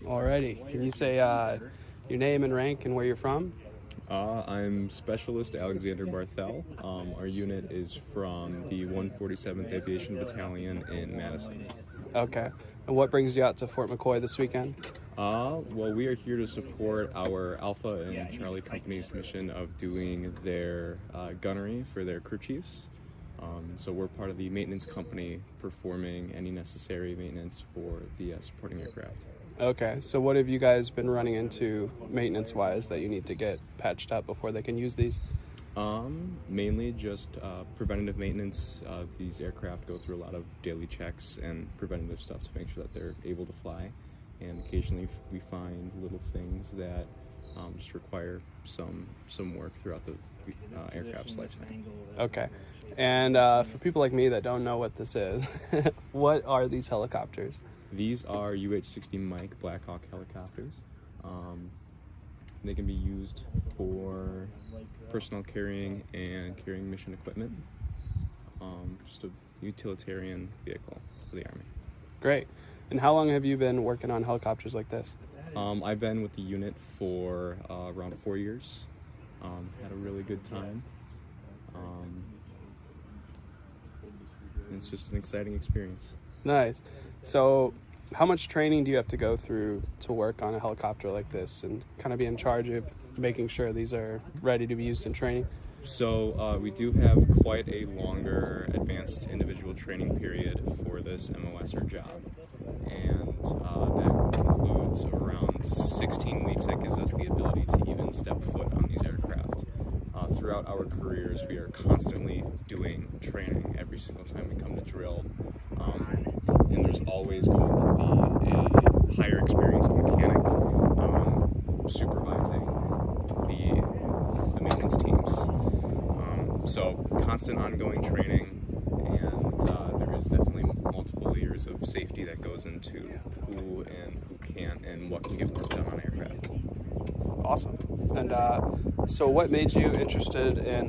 Alrighty. Can you say your name and rank and where you're from? I'm Specialist Alexander Barthel. Our unit is from the 147th Aviation Battalion in Madison. Okay. And what brings you out to Fort McCoy this weekend? Well, we are here to support our Alpha and Charlie Company's mission of doing their gunnery for their crew chiefs. So we're part of the maintenance company performing any necessary maintenance for the supporting aircraft. Okay, so what have you guys been running into maintenance-wise that you need to get patched up before they can use these? Mainly just preventative maintenance. These aircraft go through a lot of daily checks and preventative stuff to make sure that they're able to fly. And occasionally we find little things that just require some work throughout the aircraft's lifetime. Okay, and for people like me that don't know what this is, what are these helicopters? These are UH-60 Mike Black Hawk helicopters. They can be used for personal carrying and carrying mission equipment. Just a utilitarian vehicle for the Army. Great. And how long have you been working on helicopters like this? I've been with the unit for around 4 years. Had a really good time. It's just an exciting experience. Nice. So how much training do you have to go through to work on a helicopter like this and kind of be in charge of making sure these are ready to be used in training? So we do have quite a longer advanced individual training period for this MOS or job, and that concludes around 16 weeks. That gives us the ability to even step foot on these aircraft. Throughout our careers, we are constantly doing training every single time we come to drill, and there's always going to be a higher experienced mechanic supervising the maintenance teams. So constant ongoing training, and there is definitely multiple layers of safety that goes into who and who can't and what can get work done on aircraft. Awesome. And so what made you interested in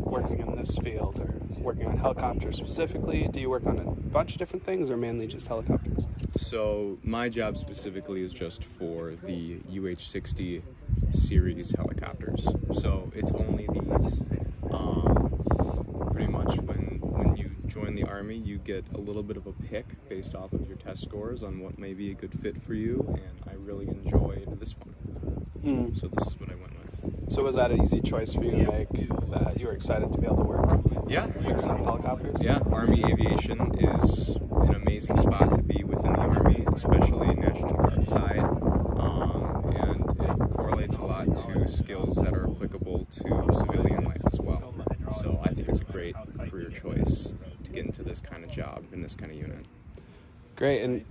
working in this field or working on helicopters specifically? Do you work on a bunch of different things or mainly just helicopters? So my job specifically is just for the UH-60 series helicopters. So it's only these. Pretty much when you join the Army, you get a little bit of a pick based off of your test scores on what may be a good fit for you, and I really enjoyed this one. So this is what I went with. So was that an easy choice for you to make, that you were excited to be able to work fixing up helicopters? Yeah, Army Aviation is an amazing spot to be within the Army, especially National Guard side, and it correlates a lot to skills that are applicable to civilian life as well. So I think it's a great career choice to get into this kind of job in this kind of unit. Great, and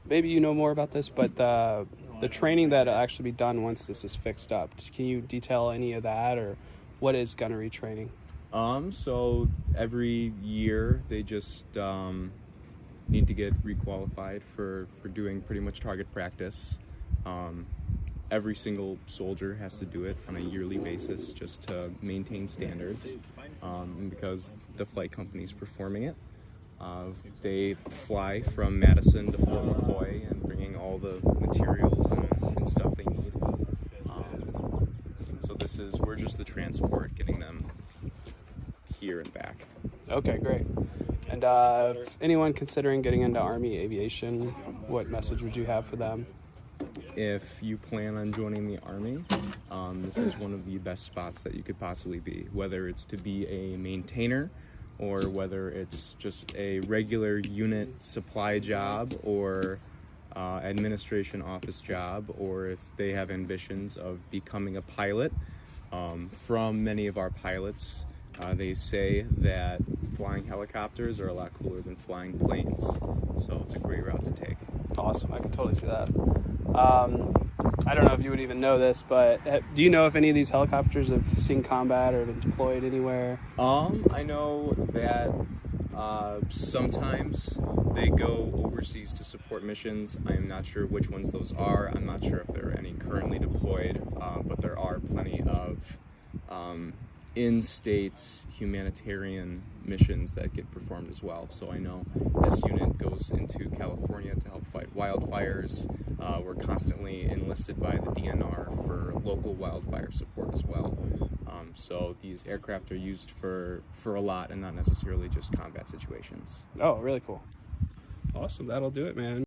maybe you know more about this, but the training that'll actually be done once this is fixed up, can you detail any of that, or what is gunnery training? So every year they just need to get requalified for doing pretty much target practice. Every single soldier has to do it on a yearly basis just to maintain standards, and because the flight company is performing it. They fly from Madison to Fort McCoy and bringing all the materials and stuff they need. So we're just the transport getting them here and back. Okay, great. And if anyone considering getting into Army Aviation, what message would you have for them? If you plan on joining the Army, this is one of the best spots that you could possibly be, whether it's to be a maintainer or whether it's just a regular unit supply job or administration office job, or if they have ambitions of becoming a pilot. From many of our pilots, they say that flying helicopters are a lot cooler than flying planes, so it's a great route to take. Awesome, I can totally see that. I don't know if you would even know this, but do you know if any of these helicopters have seen combat or been deployed anywhere? I know that sometimes they go overseas to support missions. I am not sure which ones those are. I'm not sure if there are any currently deployed, but there are plenty of in-state humanitarian missions that get performed as well. So I know this unit goes into California to help fight wildfires. We're constantly enlisted by the DNR for local wildfire support as well. So these aircraft are used for a lot and not necessarily just combat situations. Oh, really cool. Awesome. That'll do it, man.